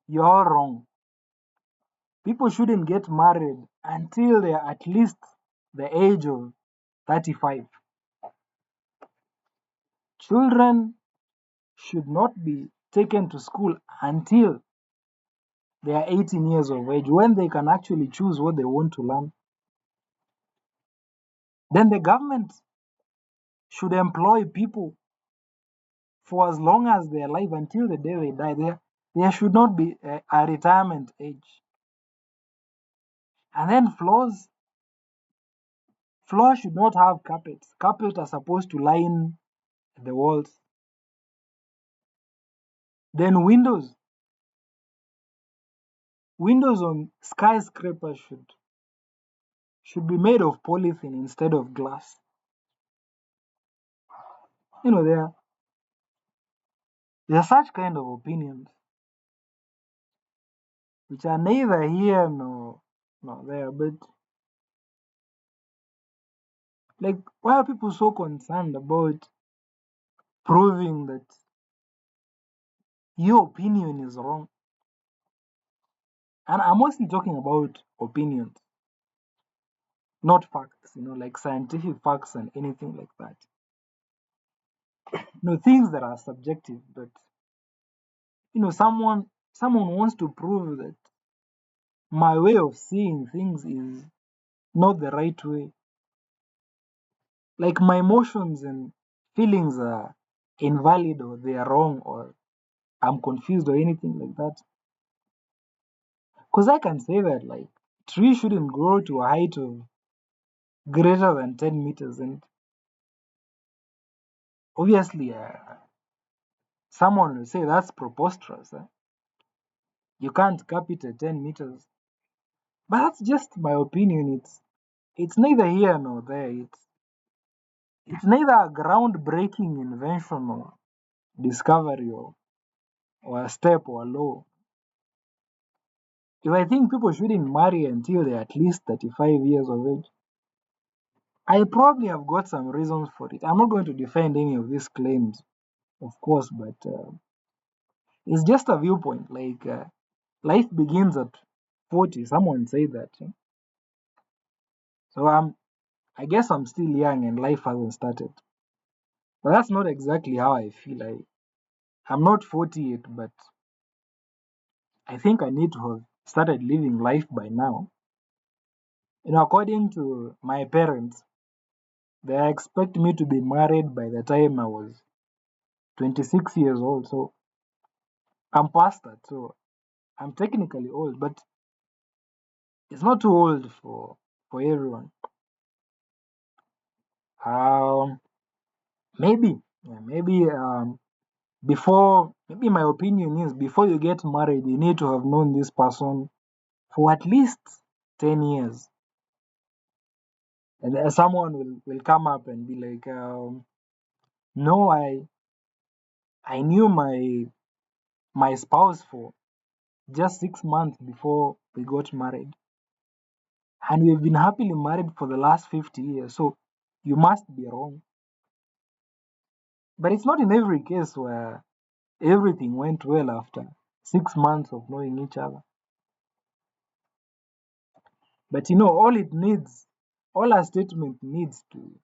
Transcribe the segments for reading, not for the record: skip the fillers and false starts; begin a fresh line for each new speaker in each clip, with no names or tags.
you're wrong. People shouldn't get married until they're at least the age of 35. Children should not be taken to school until they are 18 years of age, when they can actually choose what they want to learn. Then the government should employ people for as long as they're alive until the day they die. There should not be a retirement age. And then floors should not have carpets. Carpets are supposed to line the walls. Then windows on skyscrapers should be made of polythene instead of glass. You know, there are such kind of opinions which are neither here nor there. But like, why are people so concerned about proving that your opinion is wrong? And I'm mostly talking about opinions, not facts, like scientific facts and anything like that. Things that are subjective, but someone wants to prove that my way of seeing things is not the right way. Like my emotions and feelings are invalid, or they are wrong, or I'm confused, or anything like that. Because I can say that, like, trees shouldn't grow to a height of greater than 10 meters. And obviously, someone will say that's preposterous. You can't cap it at 10 meters. But that's just my opinion. It's neither here nor there. It's neither a groundbreaking invention or discovery, or a step or a law. If I think people shouldn't marry until they're at least 35 years of age, I probably have got some reasons for it. I'm not going to defend any of these claims, of course, but it's just a viewpoint. Like, life begins at 40. Someone said that. So I guess I'm still young and life hasn't started. But that's not exactly how I feel. I'm not 40 yet, but I think I need to have started living life by now. According to my parents, they expect me to be married by the time I was 26 years old. So I'm past that. So I'm technically old, but it's not too old for everyone. Um, maybe, yeah, maybe my opinion is, before you get married, you need to have known this person for at least 10 years. And then someone will come up and be like, no, I knew my spouse for just 6 months before we got married. And we've been happily married for the last 50 years. So you must be wrong. But it's not in every case where everything went well after 6 months of knowing each other. But all a statement needs to,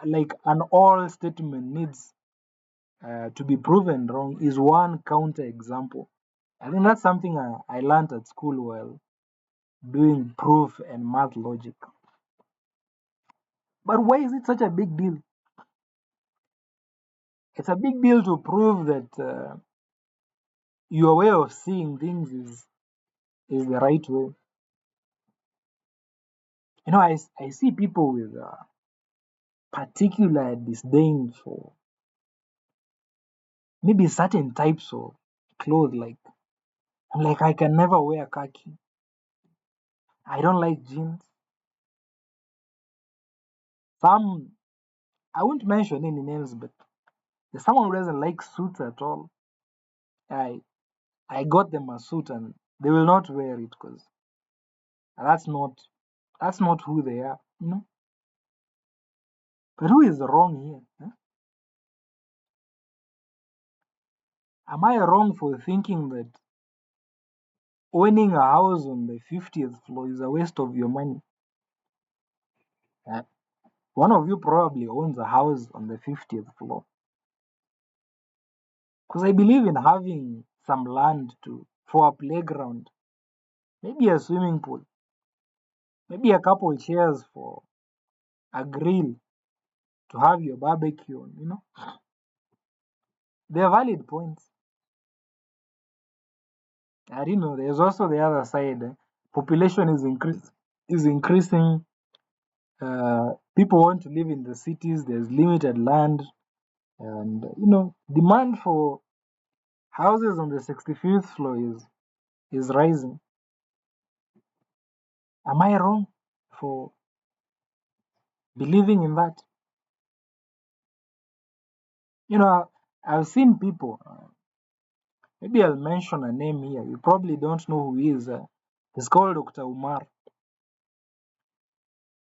like an all statement needs to be proven wrong, is one counter example. I think that's something I learned at school while doing proof and math logic. But why is it such a big deal? It's a big deal to prove that your way of seeing things is the right way. I see people with particular disdain for maybe certain types of clothes. Like, I'm like, I can never wear khaki. I don't like jeans. Some, I won't mention any names, but there's someone who doesn't like suits at all. I I got them a suit and they will not wear it because that's not that's not who they are. But who is wrong here? Huh? Am I wrong for thinking that owning a house on the 50th floor is a waste of your money. Uh, One of you probably owns a house on the 50th floor. Because I believe in having some land for a playground, maybe a swimming pool, maybe a couple chairs for a grill to have your barbecue on. They're valid points. I didn't know there's also the other side. Population is increasing. People want to live in the cities. There's limited land, and demand for houses on the 65th floor is rising. Am I wrong for believing in that? I've seen people. Maybe I'll mention a name here. You probably don't know who he is. He's called Dr. Umar,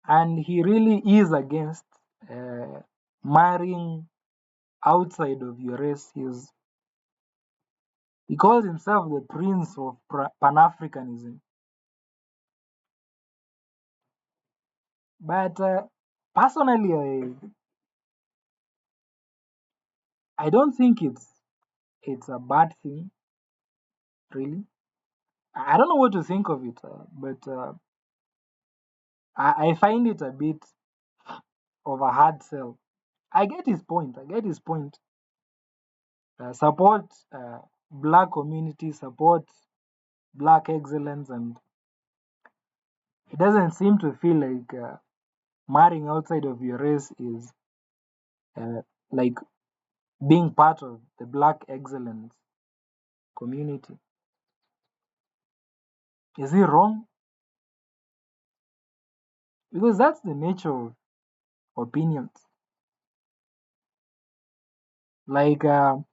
and he really is against uh, marrying outside of your race. He calls himself the prince of Pan-Africanism. But personally, I don't think it's a bad thing, really. I don't know what to think of it, but I find it a bit of a hard sell. I get his point. I get his point. Support black community, support black excellence, and it doesn't seem to feel like marrying outside of your race is like being part of the black excellence community. Is he wrong? Because that's the nature of opinions. Like, I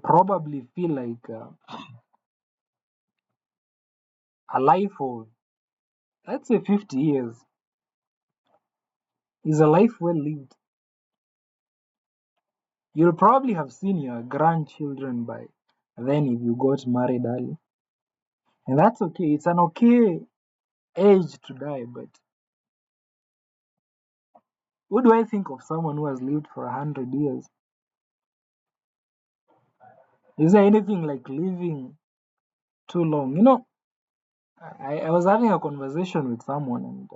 probably feel like a life of, let's say, 50 years is a life well lived. You'll probably have seen your grandchildren by then if you got married early. And that's okay. It's an okay age to die, but what do I think of someone who has lived for 100 years? Is there anything like living too long? I was having a conversation with someone, and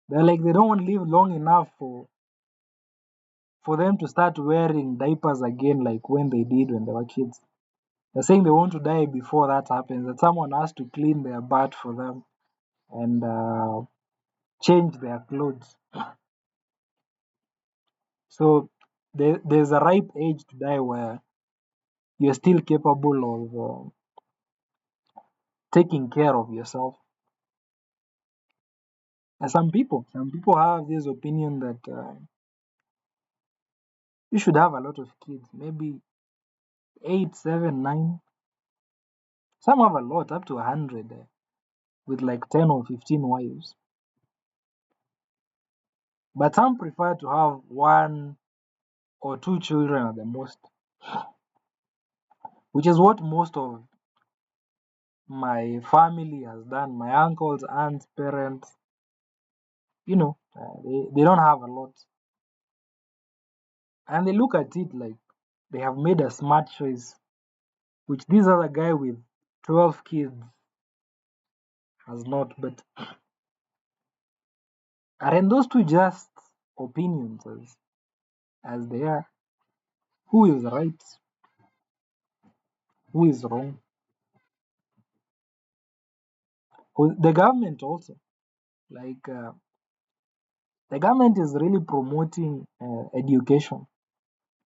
they're like they don't want to live long enough for them to start wearing diapers again, like when they did when they were kids. They're saying they want to die before that happens, that someone has to clean their butt for them and change their clothes. So there's a ripe age to die where you're still capable of taking care of yourself. And some people have this opinion that you should have a lot of kids, maybe eight, seven, nine. Some have a lot, up to 100, with like 10 or 15 wives. But some prefer to have one or two children at the most, which is what most of my family has done. My uncles, aunts, parents, they don't have a lot. And they look at it like they have made a smart choice, which this other guy with 12 kids has not. But aren't those two just opinions as they are? Who is right? Who is wrong? The government also. Like, the government is really promoting education.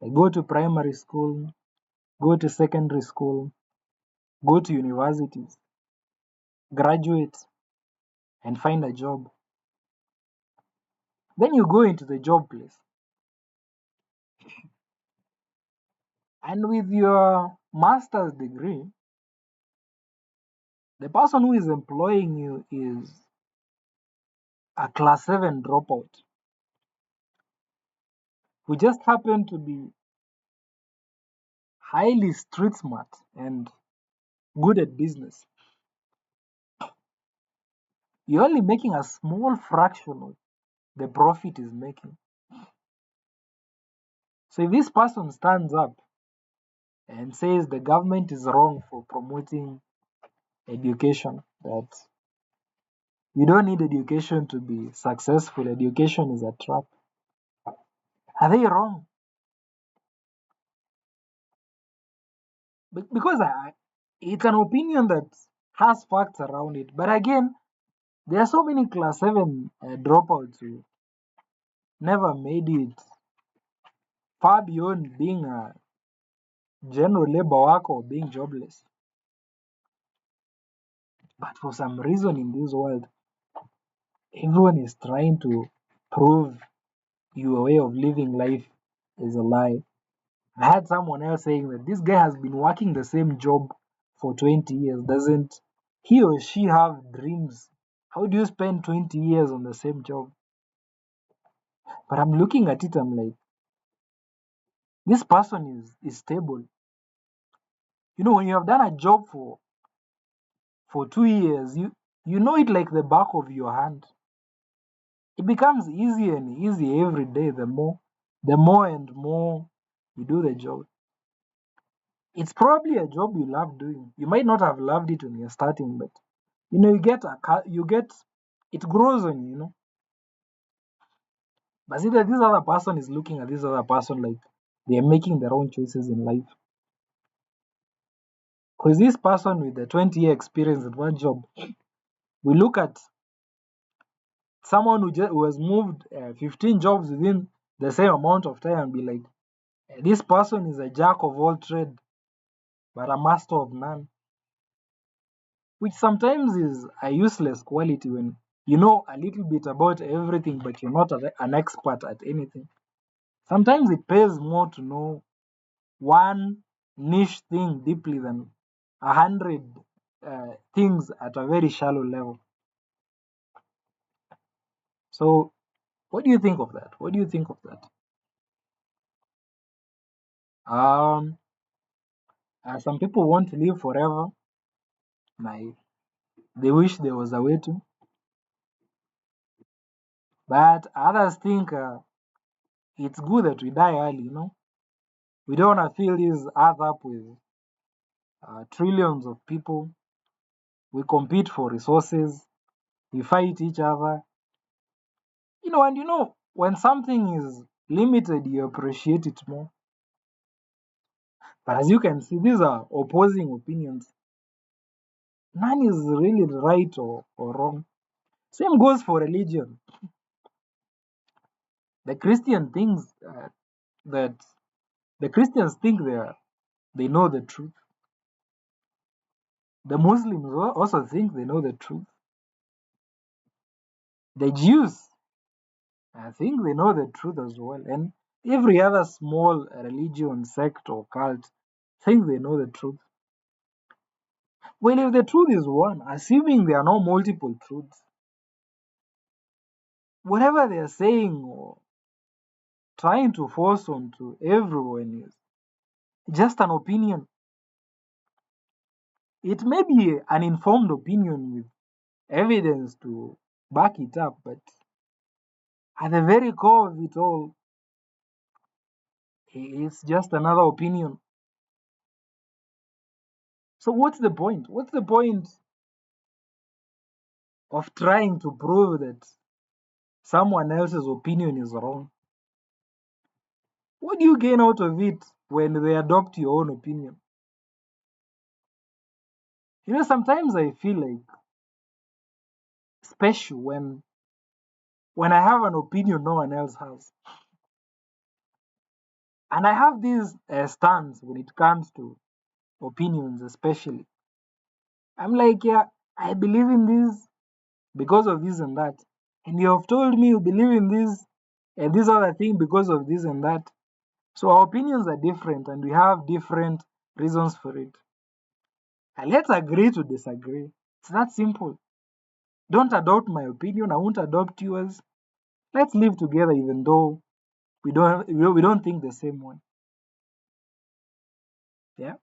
Like, go to primary school, go to secondary school, go to universities, graduate, and find a job. Then you go into the job place. And with your master's degree, the person who is employing you is a class 7 dropout who just happened to be highly street smart and good at business, you're only making a small fraction of the profit is making. So if this person stands up and says the government is wrong for promoting education, that you don't need education to be successful, education is a trap, are they wrong? Because it's an opinion that has facts around it. But again, there are so many class 7 dropouts who never made it far beyond being a general labor worker or being jobless. But for some reason in this world, everyone is trying to prove your way of living life is a lie. I had someone else saying that this guy has been working the same job for 20 years. Doesn't he or she have dreams? How do you spend 20 years on the same job? But I'm looking at it, I'm like, this person is stable. You know, when you have done a job for 2 years, you know it like the back of your hand. It becomes easier and easier every day the more and more you do the job. It's probably a job you love doing. You might not have loved it when you're starting, but you get it grows on you. But see that this other person is looking at this other person like they're making their own choices in life. Because this person with the 20-year experience at one job, we look at someone who has moved 15 jobs within the same amount of time and be like, this person is a jack of all trade, but a master of none, which sometimes is a useless quality when you know a little bit about everything, but you're not an expert at anything. Sometimes it pays more to know one niche thing deeply than 100 things at a very shallow level. So, what do you think of that? What do you think of that? Um, some people want to live forever. Like they wish there was a way to, but others think it's good that we die early. We don't want to fill this earth up with trillions of people. We compete for resources. We fight each other. And when something is limited, you appreciate it more. But as you can see, these are opposing opinions. None is really right or wrong. Same goes for religion. The Christian thinks that the Christians think they know the truth. The Muslims also think they know the truth. The Jews, I think they know the truth as well. And every other small religion, sect, or cult think they know the truth. Well, if the truth is one, assuming there are no multiple truths, whatever they are saying or trying to force onto everyone is just an opinion. It may be an informed opinion with evidence to back it up, but at the very core of it all, it's just another opinion. So what's the point? What's the point of trying to prove that someone else's opinion is wrong? What do you gain out of it when they adopt your own opinion? Sometimes I feel like special when I have an opinion no one else has. And I have this stance when it comes to opinions, especially. I'm like, yeah, I believe in this because of this and that. And you have told me you believe in this and this other thing because of this and that. So our opinions are different and we have different reasons for it. And let's agree to disagree. It's that simple. Don't adopt my opinion, I won't adopt yours. Let's live together even though we don't think the same way. Yeah.